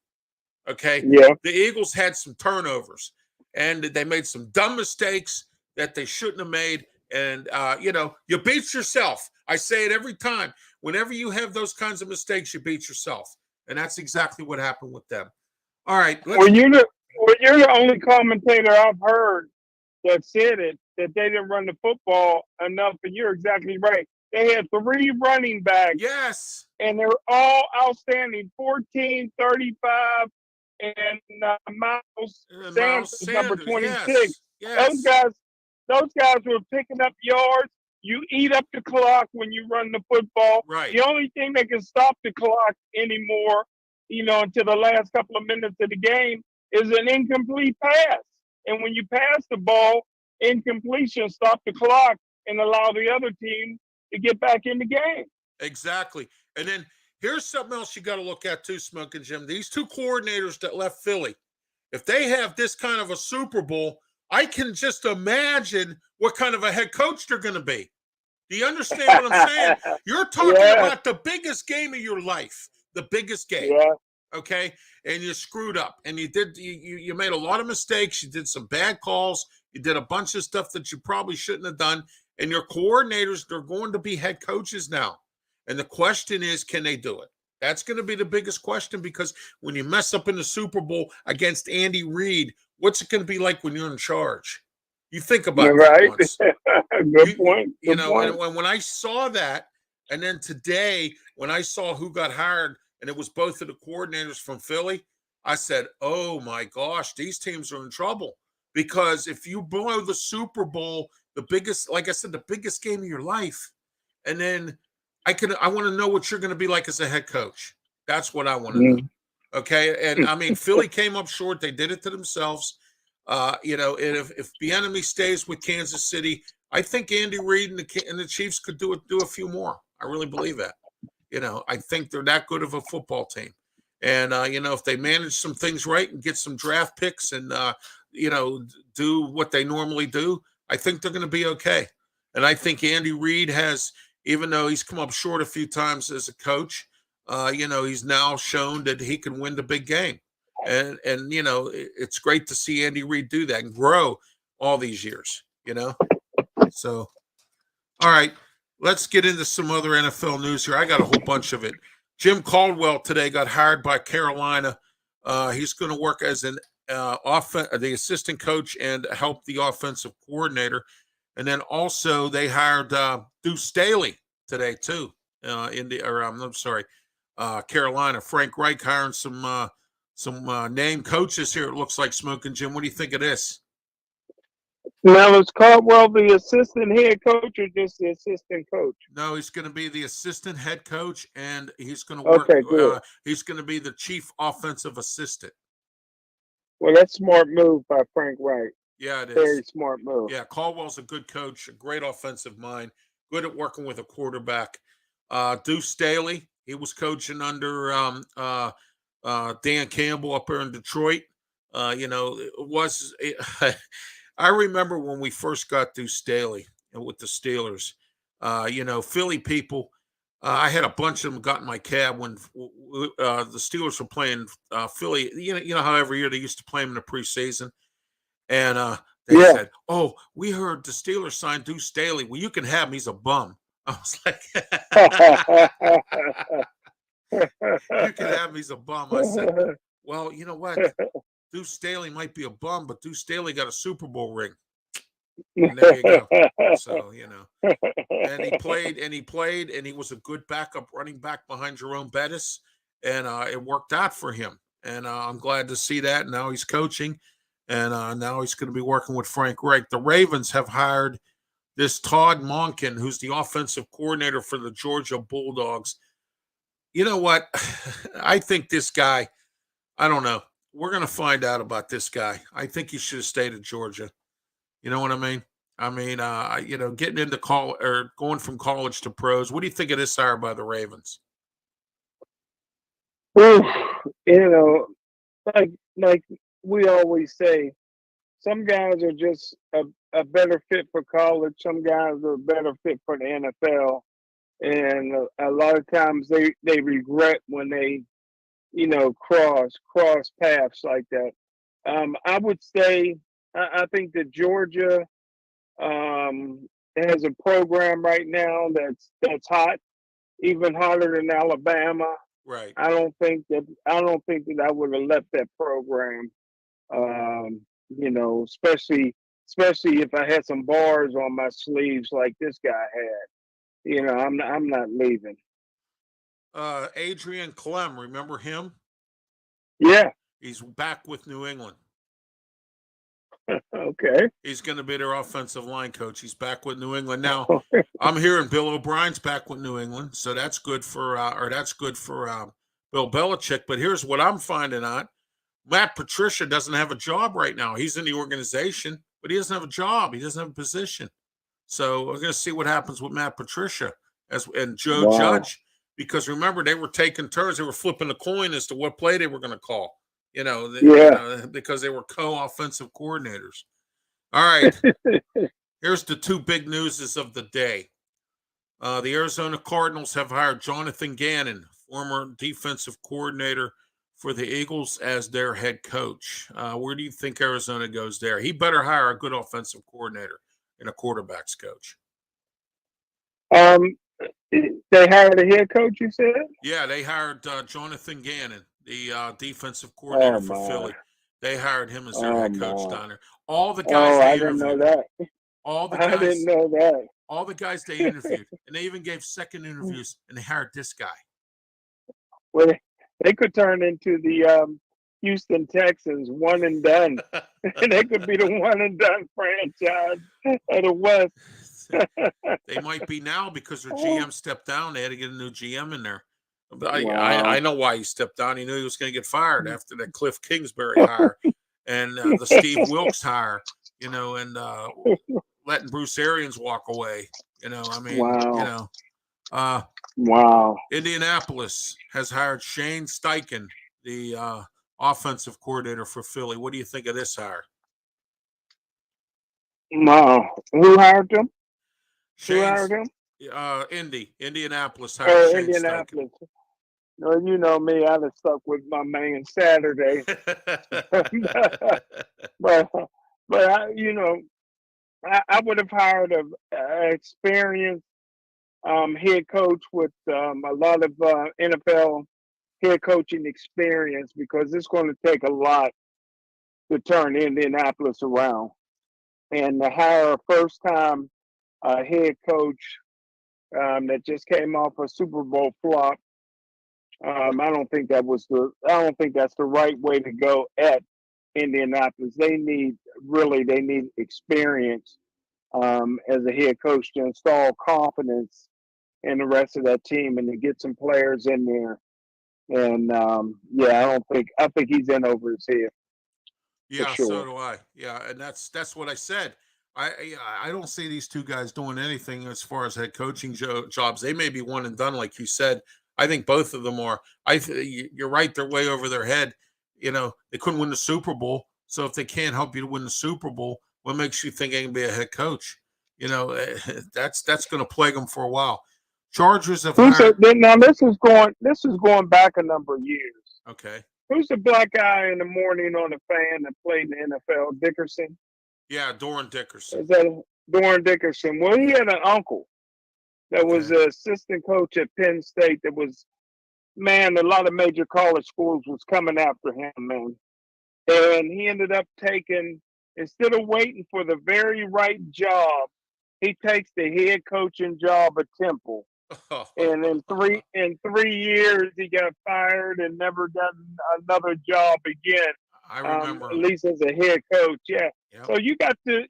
Okay, Yeah, the Eagles had some turnovers, and they made some dumb mistakes that they shouldn't have made. And you beat yourself. I say it every time. Whenever you have those kinds of mistakes, you beat yourself, and that's exactly what happened with them. All right, when you're the only commentator I've heard that said it that they didn't run the football enough, and you're exactly right. They had three running backs, yes, and they're all outstanding 14, 35. and Miles Miles Sanders, number Sanders. 26. Yes. Those Yes. guys, those guys were picking up yards. You eat up the clock when you run the football. Right. The only thing that can stop the clock anymore, until the last couple of minutes of the game, is an incomplete pass. And when you pass the ball, incompletion stop the clock and allow the other team to get back in the game. Exactly. And then here's something else you got to look at too, Smoking Jim. These two coordinators that left Philly, if they have this kind of a Super Bowl, I can just imagine what kind of a head coach they're going to be. Do you understand what I'm saying? You're talking Yeah, about the biggest game of your life, the biggest game. yeah. Okay, and you screwed up, and you made a lot of mistakes. You did some bad calls. You did a bunch of stuff that you probably shouldn't have done. And your coordinators, they're going to be head coaches now. And the question is, can they do it? That's going to be the biggest question, because when you mess up in the Super Bowl against Andy Reid, what's it going to be like when you're in charge? You think about that Right. once. Good point. Good point. And when I saw that, and then today when I saw who got hired, and it was both of the coordinators from Philly, I said, "Oh my gosh, these teams are in trouble." Because if you blow the Super Bowl, the biggest, like I said, the biggest game of your life, and then I want to know what you're going to be like as a head coach. That's what I want to know. Mm. Okay, and I mean, Philly came up short. They did it to themselves. And if the enemy stays with Kansas City, I think Andy Reid and the Chiefs could do a few more. I really believe that. I think they're that good of a football team. And if they manage some things right and get some draft picks and do what they normally do, I think they're going to be okay. And I think Andy Reid has, even though he's come up short a few times as a coach, he's now shown that he can win the big game. And it's great to see Andy Reid do that and grow all these years. So all right, let's get into some other NFL news here. I got a whole bunch of it. Jim Caldwell today got hired by Carolina. He's going to work as the assistant coach and help the offensive coordinator. And then also they hired Deuce Staley today too. I'm sorry, Carolina. Frank Reich hiring some name coaches here. It looks like, Smoking Jim. What do you think of this? Now, is Caldwell the assistant head coach or just the assistant coach? No, he's going to be the assistant head coach, and he's going to work. Okay, good. He's going to be the chief offensive assistant. Well, that's smart move by Frank Wright. Yeah, it Very is. smart move. Yeah, Caldwell's a good coach, a great offensive mind, good at working with a quarterback. Deuce Staley, he was coaching under Dan Campbell up there in Detroit. It was. I remember when we first got Deuce Staley with the Steelers. Philly people. I had a bunch of them got in my cab when the Steelers were playing Philly. You know how every year they used to play them in the preseason, and they said, "Oh, we heard the Steelers signed Deuce Staley. Well, you can have him. He's a bum." I was like, "You can have him. He's a bum." I said, "Well, you know what? Deuce Staley might be a bum, but Deuce Staley got a Super Bowl ring." And there you go. So, and he played, and he was a good backup running back behind Jerome Bettis, and it worked out for him. And I'm glad to see that. Now he's coaching, and now he's going to be working with Frank Reich. The Ravens have hired this Todd Monken, who's the offensive coordinator for the Georgia Bulldogs. You know what? I think this guy, I don't know. We're going to find out about this guy. I think he should have stayed at Georgia. You know what I mean? Getting into college or going from college to pros. What do you think of this hire by the Ravens? Oof, you know, like we always say, some guys are just a better fit for college. Some guys are a better fit for the NFL, and a lot of times they regret when they cross paths like that. I would say I think that Georgia has a program right now that's hot, even hotter than Alabama. Right. I don't think that I would have left that program. Especially if I had some bars on my sleeves like this guy had. I'm not leaving. Adrian Clem, remember him? Yeah, He's back with New England. Okay. He's going to be their offensive line coach. He's back with New England now. I'm hearing Bill O'Brien's back with New England, so that's good for Bill Belichick. But here's what I'm finding out: Matt Patricia doesn't have a job right now. He's in the organization, but he doesn't have a job. He doesn't have a position. So we're going to see what happens with Matt Patricia and Joe Wow. Judge, because remember they were taking turns. They were flipping the coin as to what play they were going to call. Because they were co-offensive coordinators. All right, here's the two big newses of the day. The Arizona Cardinals have hired Jonathan Gannon, former defensive coordinator for the Eagles, as their head coach. Where do you think Arizona goes there? He better hire a good offensive coordinator and a quarterback's coach. They hired a head coach, you said? Yeah, they hired Jonathan Gannon, the defensive coordinator for Philly. They hired him as their head coach down there. All the guys they interviewed. I didn't know that. I didn't know that. All the guys they interviewed, and they even gave second interviews, and they hired this guy. Well, they could turn into the Houston Texans, one and done. They could be the one and done franchise of the West. They might be now because their GM stepped down. They had to get a new GM in there. But I know why he stepped down. He knew he was going to get fired after that Cliff Kingsbury hire and the Steve Wilkes hire, and letting Bruce Arians walk away. Wow. Indianapolis has hired Shane Steichen, the offensive coordinator for Philly. What do you think of this hire? Wow. Who hired him? Indianapolis hired Shane Indianapolis. Steichen. No, you know me. I'd have stuck with my man Saturday. but I would have hired an experienced head coach with a lot of NFL head coaching experience, because it's going to take a lot to turn Indianapolis around. And to hire a first-time head coach that just came off a Super Bowl flop, I don't think that's the right way to go at Indianapolis. They need experience as a head coach to install confidence in the rest of that team and to get some players in there. And I think he's in over his head. Yeah, sure. So do I. Yeah, and that's what I said. I don't see these two guys doing anything as far as head coaching jobs. They may be one and done, like you said. I think both of them are. You're right. They're way over their head. They couldn't win the Super Bowl. So if they can't help you to win the Super Bowl, what makes you think they can be a head coach? That's going to plague them for a while. Chargers have hired. Now this is going back a number of years. Okay. Who's the black guy in the morning on the fan that played in the NFL? Dickerson? Yeah, Doran Dickerson. Is that Doran Dickerson? Well, he had an uncle that was an assistant coach at Penn State that was, man, a lot of major college schools was coming after him, man. And he ended up instead of waiting for the very right job, he takes the head coaching job at Temple. And in 3 years, he got fired and never got another job again. I remember, at least as a head coach. Yeah. Yep. So you got to,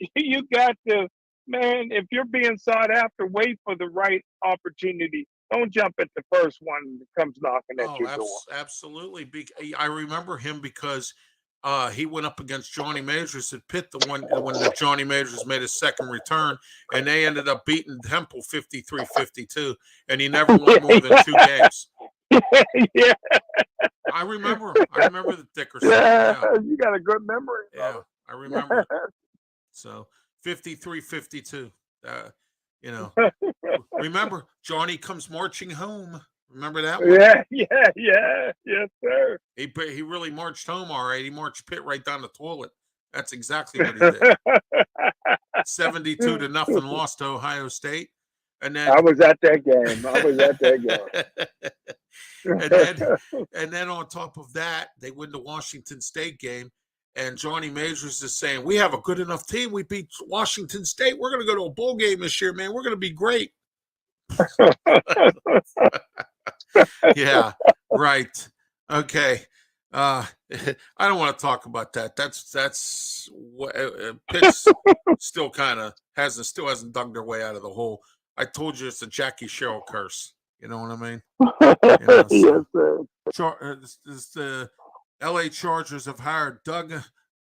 man. If you're being sought after, wait for the right opportunity. Don't jump at the first one that comes knocking at your door. Absolutely. I remember him because he went up against Johnny Majors at Pitt, when Johnny Majors made his second return, and they ended up beating Temple 53-52, and he never won more than 2 games. Yeah. I remember the Dickerson. Yeah, you got a good memory. Yeah, I remember. So 53-52. Remember, Johnny comes marching home. Remember that one? Yeah. Yes, sir. He really marched home all right. He marched Pitt right down the toilet. That's exactly what he did. 72-0 lost to Ohio State. And then I was at that game. and then on top of that, they win the Washington State game. And Johnny Majors is saying, we have a good enough team. We beat Washington State. We're going to go to a bowl game this year, man. We're going to be great. Yeah, right. Okay. Uh, I don't want to talk about that. That's what Pitt's still kind of hasn't dug their way out of the hole. I told you it's a Jackie Sherrill curse. You know what I mean? You know, Yes, so sir. the L.A. Chargers have hired Doug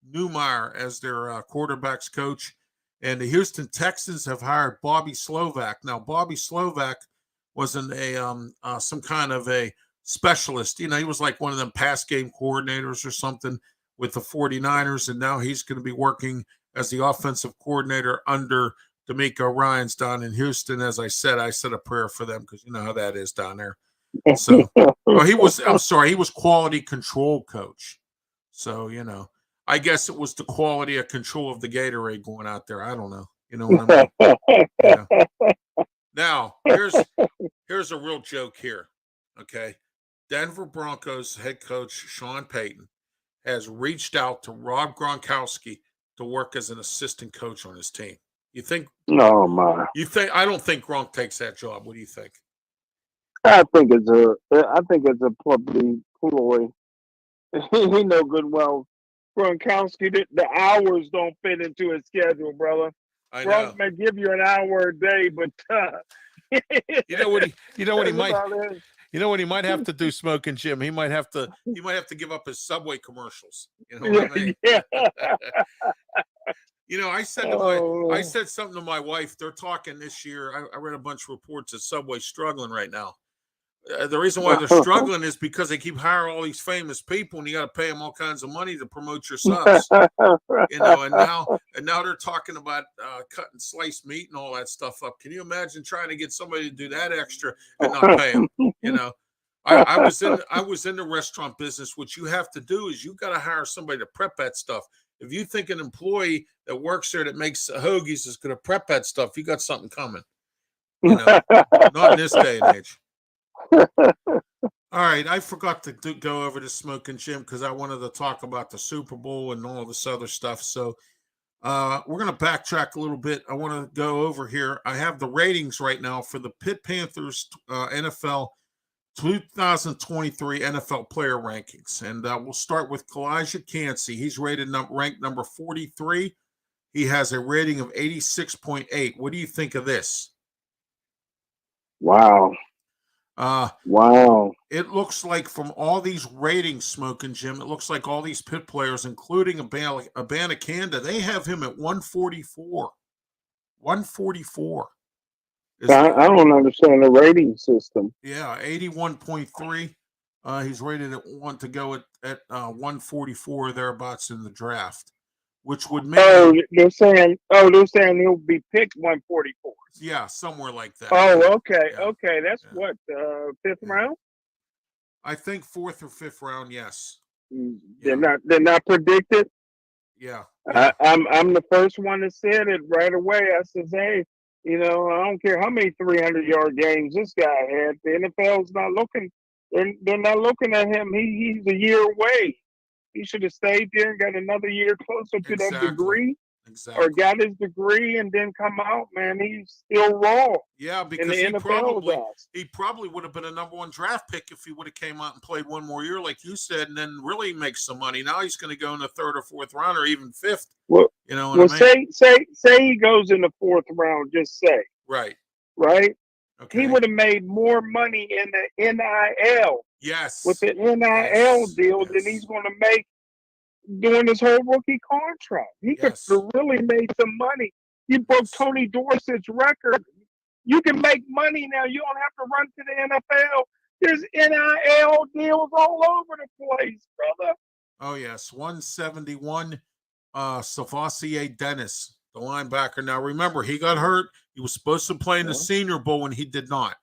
Neumeyer as their quarterbacks coach, and the Houston Texans have hired Bobby Slovak. Now, Bobby Slovak wasn't some kind of a specialist. You know, he was like one of them pass game coordinators or something with the 49ers, and now he's going to be working as the offensive coordinator under D'Amico Ryans down in Houston. As I said a prayer for them because you know how that is down there. So, I'm sorry, he was quality control coach. So, you know, I guess it was the quality of control of the Gatorade going out there. I don't know. You know what I mean? Yeah. Now, here's a real joke here. Okay. Denver Broncos head coach Sean Payton has reached out to Rob Gronkowski to work as an assistant coach on his team. You think Oh my! I don't think Gronk takes that job. What do you think? I think it's a public ploy. He know good well. Gronkowski, the hours don't fit into his schedule, brother. I know. Gronk may give you an hour a day, but you know what he might about it. you know what he might have to do, Smoking Jim. He might have to give up his Subway commercials. You know what I mean? Yeah. You know, I Oh. said something to my wife. They're talking this year. I read a bunch of reports that Subway's struggling right now. The reason why they're struggling is because they keep hiring all these famous people, and you got to pay them all kinds of money to promote your subs. You know, and now they're talking about cutting sliced meat and all that stuff up. Can you imagine trying to get somebody to do that extra and not pay them? You know, I was in the restaurant business. What you have to do is you got to hire somebody to prep that stuff. If you think an employee that works there that makes hoagies is going to prep that stuff, you got something coming. You know, not in this day and age. All right, I forgot to go over to Smoking Jim because I wanted to talk about the Super Bowl and all this other stuff. So we're going to backtrack a little bit. I want to go over here. I have the ratings right now for the Pitt Panthers NFL 2023 NFL player rankings. And we'll start with Kalijah Cansey. He's ranked number 43. He has a rating of 86.8. What do you think of this? Wow. Wow. It looks like from all these ratings, Smoking Jim, it looks like all these Pitt players, including Abanikanda, they have him at 144. 144. I don't understand the rating system. Yeah, 81.3. He's rated at 144 thereabouts in the draft, which would mean they're saying he'll be picked 144. Yeah, somewhere like that. Oh, okay, Yeah. okay. That's what fifth round. I think 4th or 5th round. Yes. They're not predicted. Yeah. I'm the first one that said it right away. I says, hey, I don't care how many 300-yard games this guy had. The NFL's not looking. They're not looking at him. He's a year away. He should have stayed there and got another year closer to that degree. Exactly. Or got his degree and then come out, man. He's still raw. Yeah, because he probably would have been a number 1 draft pick if he would have came out and played one more year, like you said, and then really make some money. Now he's going to go in the 3rd or 4th round, or even 5th. Well, you know what I mean? Say he goes in the 4th round. Just say right. Okay. He would have made more money in the NIL. Yes. With the NIL deal than he's going to make doing his whole rookie contract. He could have really made some money. He broke Tony Dorsett's record. You can make money now. You don't have to run to the NFL. There's NIL deals all over the place, brother. Oh, yes. 171, Savassier Dennis, the linebacker. Now, remember, he got hurt. He was supposed to play in the Senior Bowl, and he did not.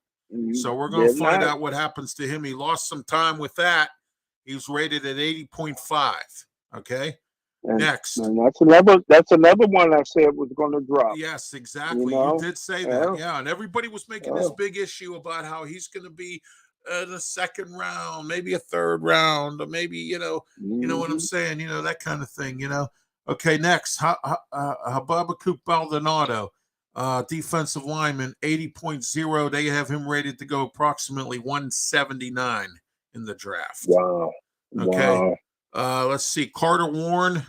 So we're going to find out what happens to him. He lost some time with that. He was rated at 80.5. Okay. Next. And that's another one I said was going to drop. Yes, exactly. You did say that. Yeah. And everybody was making this big issue about how he's going to be in the 2nd round, maybe a 3rd round, or maybe, you know what I'm saying? That kind of thing, Okay, next. Habakkuk Baldonado, defensive lineman, 80.0. They have him rated to go approximately 179 in the draft. Wow. Okay. Wow. Let's see. Carter Warren.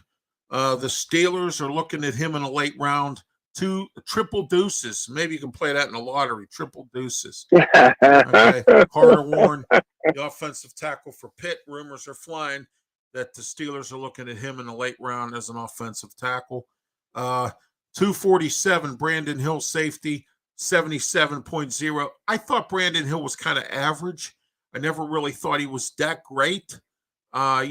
The Steelers are looking at him in a late round. 2 triple deuces. Maybe you can play that in the lottery. Triple deuces. Okay. Carter Warren, the offensive tackle for Pitt. Rumors are flying that the Steelers are looking at him in the late round as an offensive tackle. 247, Brandon Hill, safety, 77.0. I thought Brandon Hill was kind of average. I never really thought he was that great. I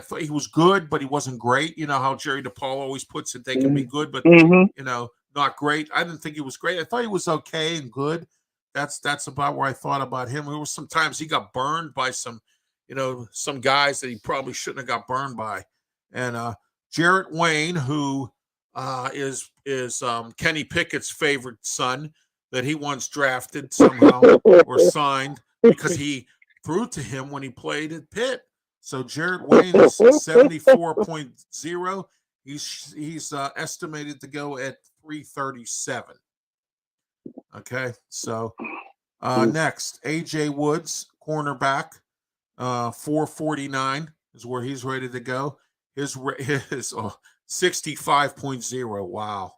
thought he was good, but he wasn't great. You know how Jerry DePaul always puts it, they can be good, but not great. I didn't think he was great. I thought he was okay and good. That's about where I thought about him. There was sometimes he got burned by some guys that he probably shouldn't have got burned by. And Jarrett Wayne, who is Kenny Pickett's favorite son, that he once drafted somehow or signed because he threw to him when he played at Pitt. So Jarrett Wayne is 74.0. He's estimated to go at 337. Okay, so next, A.J. Woods, cornerback, 449 is where he's ready to go. His 65.0. Wow.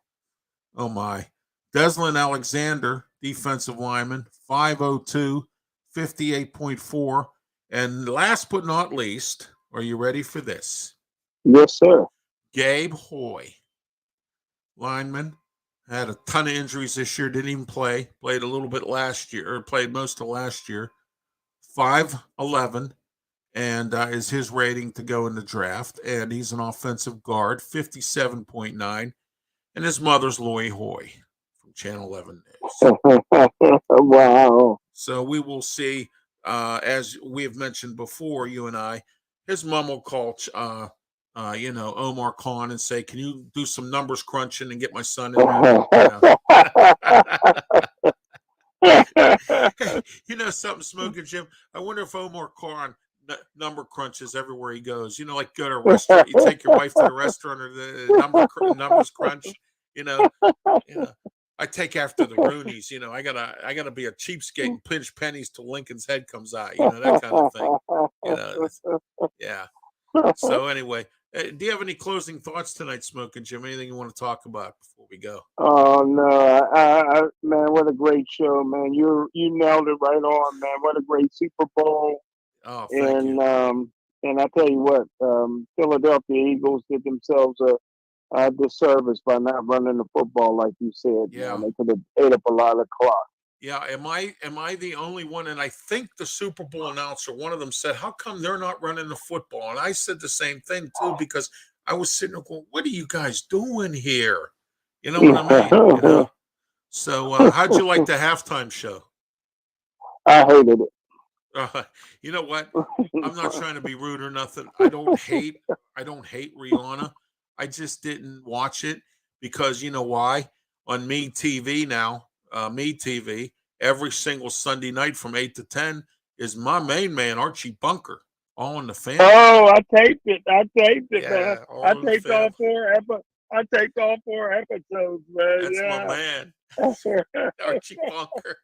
Oh, my. Deslin Alexander, defensive lineman, 502, 58.4. And last but not least, are you ready for this? Yes, sir. Gabe Hoy, lineman, had a ton of injuries this year, didn't even play, played a little bit last year, or played most of last year, 5'11", and is his rating to go in the draft. And he's an offensive guard, 57.9. And his mother's Lori Hoy from Channel 11 News. Wow. So we will see, as we have mentioned before, you and I, his mom will call, Omar Khan and say, can you do some numbers crunching and get my son in there? Hey, you know something, Smokin' Jim? I wonder if Omar Khan number crunches everywhere he goes. You know, like go to a restaurant, you take your wife to the restaurant or the numbers crunch. You know, I take after the Roonies. You know, I gotta be a cheapskate and pinch pennies till Lincoln's head comes out. You know, that kind of thing. You know, yeah. So anyway, do you have any closing thoughts tonight, Smokin' Jim? Anything you want to talk about before we go? Oh no, man, what a great show, man! You nailed it right on, man. What a great Super Bowl. Oh, thank you. And I tell you what, Philadelphia Eagles did themselves a disservice by not running the football like you said. Yeah, man. They could have ate up a lot of clock. Yeah, am I the only one? And I think the Super Bowl announcer, one of them said, "How come they're not running the football?" And I said the same thing too because I was sitting there going, "What are you guys doing here?" You know what I mean? You know. So, how'd you like the halftime show? I hated it. You know what? I'm not trying to be rude or nothing. I don't hate Rihanna. I just didn't watch it because you know why? On Me TV now, Me TV, every single Sunday night from 8 to 10 is my main man, Archie Bunker, All in the Family. Oh, I taped it, man. Yeah, All in the Taped Family. I taped all 4 episodes, man. That's yeah. my man, Archie Bunker.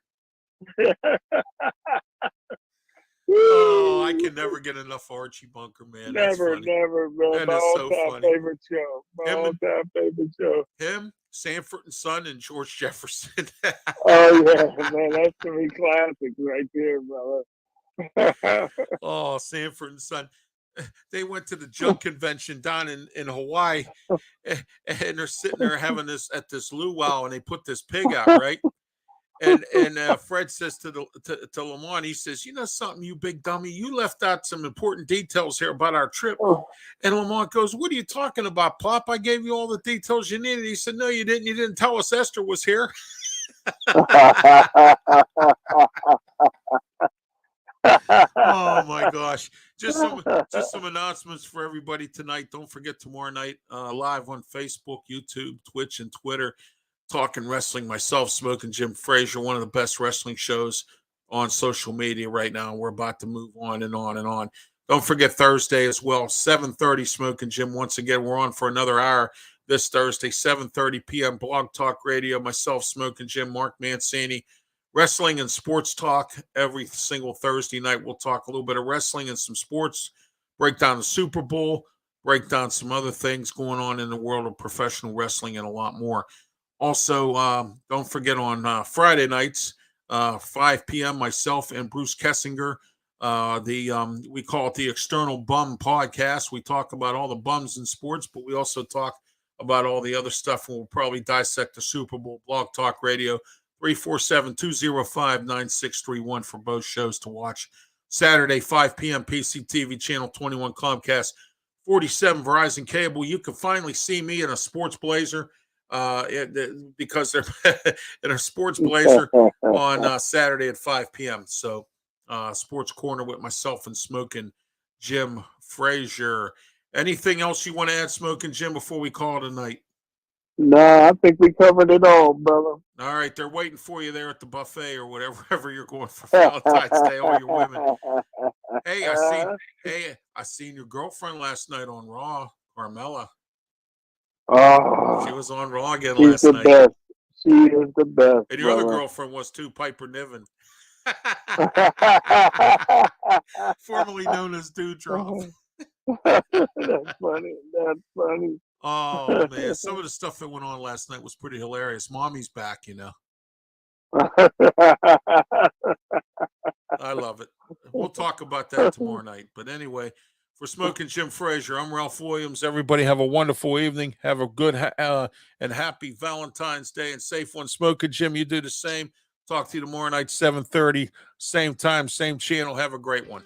Oh, I can never get enough Archie Bunker, man. That's never, funny. man. That My is so all-time funny. favorite show. My all-time favorite show. Him, Sanford and Son, and George Jefferson. Oh yeah, man, that's 3 classics right there, brother. Oh, Sanford and Son. They went to the junk convention down in Hawaii, and they're sitting there having this at this luau, and they put this pig out, right? And Fred says to Lamont, he says, "You know something, you big dummy, you left out some important details here about our trip." And Lamont goes, "What are you talking about, Pop? I gave you all the details you needed." He said, "No, you didn't. You didn't tell us Esther was here." Oh my gosh. Just some announcements for everybody tonight. Don't forget tomorrow night, live on Facebook, YouTube, Twitch, and Twitter, talking wrestling. Myself, Smokin' Jim Frazier, one of the best wrestling shows on social media right now. We're about to move on and on and on. Don't forget Thursday as well, 7:30, Smokin' Jim. Once again, we're on for another hour this Thursday, 7:30 p.m. Blog Talk Radio. Myself, Smokin' Jim, Mark Mancini. Wrestling and sports talk every single Thursday night. We'll talk a little bit of wrestling and some sports break down the Super Bowl, break down some other things going on in the world of professional wrestling, and a lot more. Also, don't forget on Friday nights, 5 p.m., myself and Bruce Kessinger, we call it the External Bum Podcast. We talk about all the bums in sports, but we also talk about all the other stuff, and we'll probably dissect the Super Bowl. Blog Talk Radio, 347-205-9631 for both shows to watch. Saturday, 5 p.m., PCTV Channel 21, Comcast 47, Verizon Cable. You can finally see me in a sports blazer because they're in a sports blazer on Saturday at 5 p.m. So, Sports Corner with myself and Smokin' Jim Frazier. Anything else you want to add, Smokin' Jim, before we call it a night? No, I think we covered it all, brother. All right, they're waiting for you there at the buffet or whatever you're going for Valentine's Day. All your women. Hey, I seen your girlfriend last night on Raw, Carmella. Oh, she was on Raw again she's last the night. Best. She is the best. And your other girlfriend was too, Piper Niven. Formerly known as Dewdrop. That's funny. That's funny. Oh, man. Some of the stuff that went on last night was pretty hilarious. Mommy's back, I love it. We'll talk about that tomorrow night. But anyway, for Smokin' Jim Frazier, I'm Ralph Williams. Everybody have a wonderful evening. Have a good and happy Valentine's Day and safe one. Smokin' Jim, you do the same. Talk to you tomorrow night, 7:30. Same time, same channel. Have a great one.